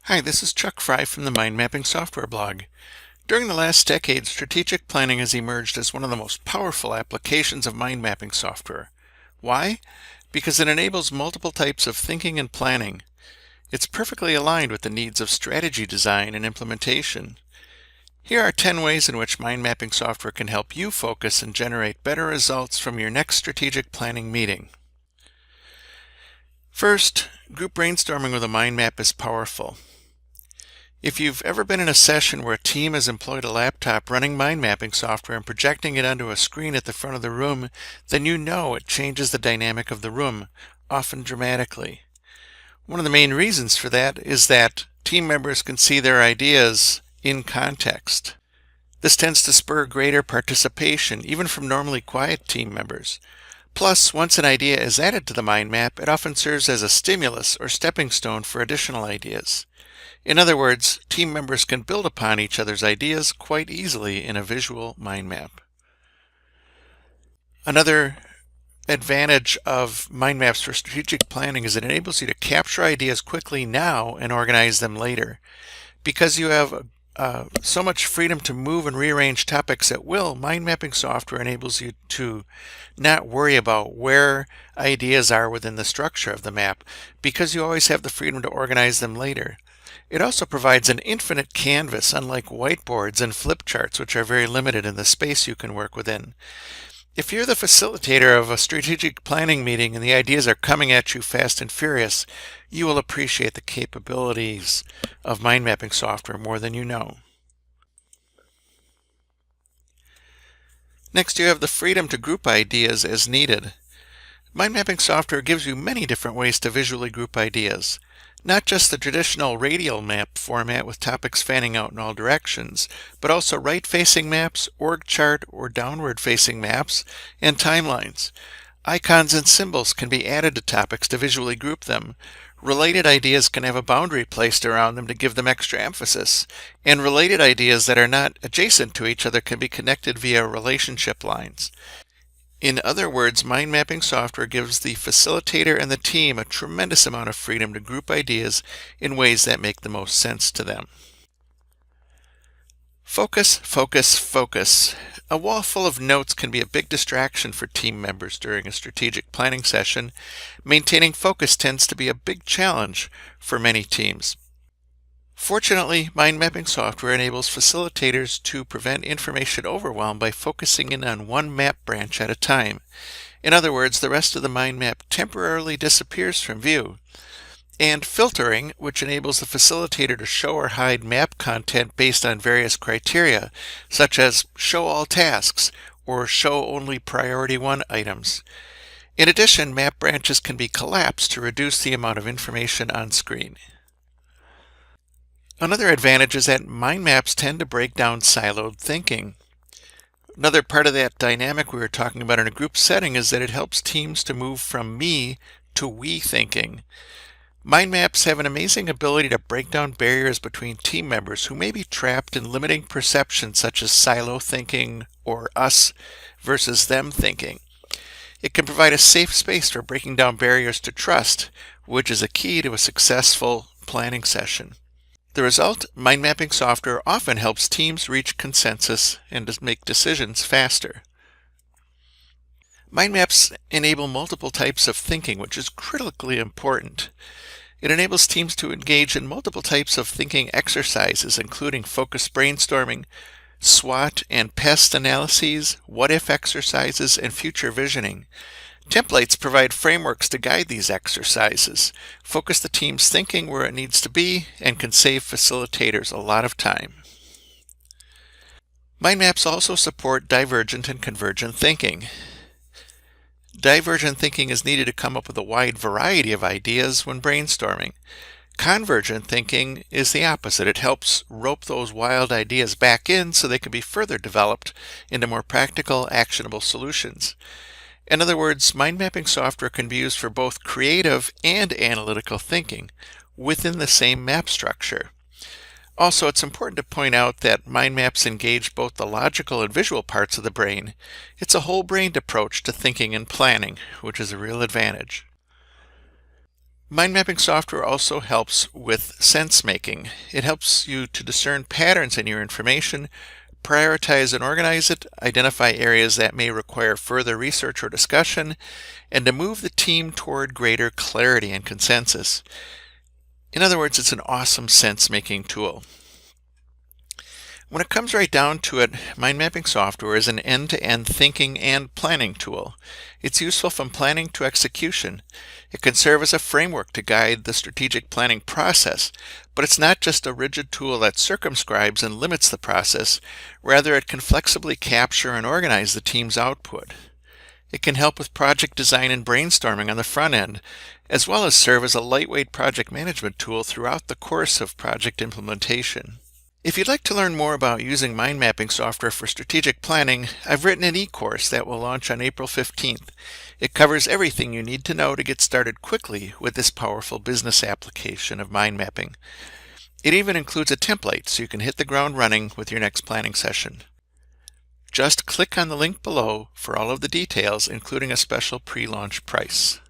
Hi, this is Chuck Fry from the Mind Mapping Software blog. During the last decade, strategic planning has emerged as one of the most powerful applications of mind mapping software. Why? Because it enables multiple types of thinking and planning. It's perfectly aligned with the needs of strategy design and implementation. Here are 10 ways in which mind mapping software can help you focus and generate better results from your next strategic planning meeting. First, group brainstorming with a mind map is powerful. If you've ever been in a session where a team has employed a laptop running mind mapping software and projecting it onto a screen at the front of the room, then you know it changes the dynamic of the room, often dramatically. One of the main reasons for that is that team members can see their ideas in context. This tends to spur greater participation, even from normally quiet team members. Plus, once an idea is added to the mind map, it often serves as a stimulus or stepping stone for additional ideas. In other words, team members can build upon each other's ideas quite easily in a visual mind map. Another advantage of mind maps for strategic planning is it enables you to capture ideas quickly now and organize them later. Because you have so much freedom to move and rearrange topics at will, mind mapping software enables you to not worry about where ideas are within the structure of the map, because you always have the freedom to organize them later. It also provides an infinite canvas, unlike whiteboards and flip charts, which are very limited in the space you can work within. If you're the facilitator of a strategic planning meeting and the ideas are coming at you fast and furious, you will appreciate the capabilities of mind mapping software more than you know. Next, you have the freedom to group ideas as needed. Mind mapping software gives you many different ways to visually group ideas. Not just the traditional radial map format with topics fanning out in all directions, but also right-facing maps, org chart, or downward-facing maps, and timelines. Icons and symbols can be added to topics to visually group them. Related ideas can have a boundary placed around them to give them extra emphasis, and related ideas that are not adjacent to each other can be connected via relationship lines. In other words, mind mapping software gives the facilitator and the team a tremendous amount of freedom to group ideas in ways that make the most sense to them. Focus, focus, focus. A wall full of notes can be a big distraction for team members during a strategic planning session. Maintaining focus tends to be a big challenge for many teams. Fortunately, mind mapping software enables facilitators to prevent information overwhelm by focusing in on one map branch at a time. In other words, the rest of the mind map temporarily disappears from view. And filtering, which enables the facilitator to show or hide map content based on various criteria, such as show all tasks or show only priority 1 items. In addition, map branches can be collapsed to reduce the amount of information on screen. Another advantage is that mind maps tend to break down siloed thinking. Another part of that dynamic we were talking about in a group setting is that it helps teams to move from me to we thinking. Mind maps have an amazing ability to break down barriers between team members who may be trapped in limiting perceptions such as silo thinking or us versus them thinking. It can provide a safe space for breaking down barriers to trust, which is a key to a successful planning session. The result, mind mapping software often helps teams reach consensus and to make decisions faster. Mind maps enable multiple types of thinking, which is critically important. It enables teams to engage in multiple types of thinking exercises, including focused brainstorming, SWOT and PEST analyses, what-if exercises, and future visioning. Templates provide frameworks to guide these exercises, focus the team's thinking where it needs to be, and can save facilitators a lot of time. Mind maps also support divergent and convergent thinking. Divergent thinking is needed to come up with a wide variety of ideas when brainstorming. Convergent thinking is the opposite. It helps rope those wild ideas back in so they can be further developed into more practical, actionable solutions. In other words, mind mapping software can be used for both creative and analytical thinking within the same map structure. Also, it's important to point out that mind maps engage both the logical and visual parts of the brain. It's a whole-brained approach to thinking and planning, which is a real advantage. Mind mapping software also helps with sense making. It helps you to discern patterns in your information, prioritize and organize it, identify areas that may require further research or discussion, and to move the team toward greater clarity and consensus. In other words, it's an awesome sense-making tool. When it comes right down to it, mind mapping software is an end-to-end thinking and planning tool. It's useful from planning to execution. It can serve as a framework to guide the strategic planning process, but it's not just a rigid tool that circumscribes and limits the process. Rather, it can flexibly capture and organize the team's output. It can help with project design and brainstorming on the front end, as well as serve as a lightweight project management tool throughout the course of project implementation. If you'd like to learn more about using mind mapping software for strategic planning, I've written an e-course that will launch on April 15th. It covers everything you need to know to get started quickly with this powerful business application of mind mapping. It even includes a template so you can hit the ground running with your next planning session. Just click on the link below for all of the details, including a special pre-launch price.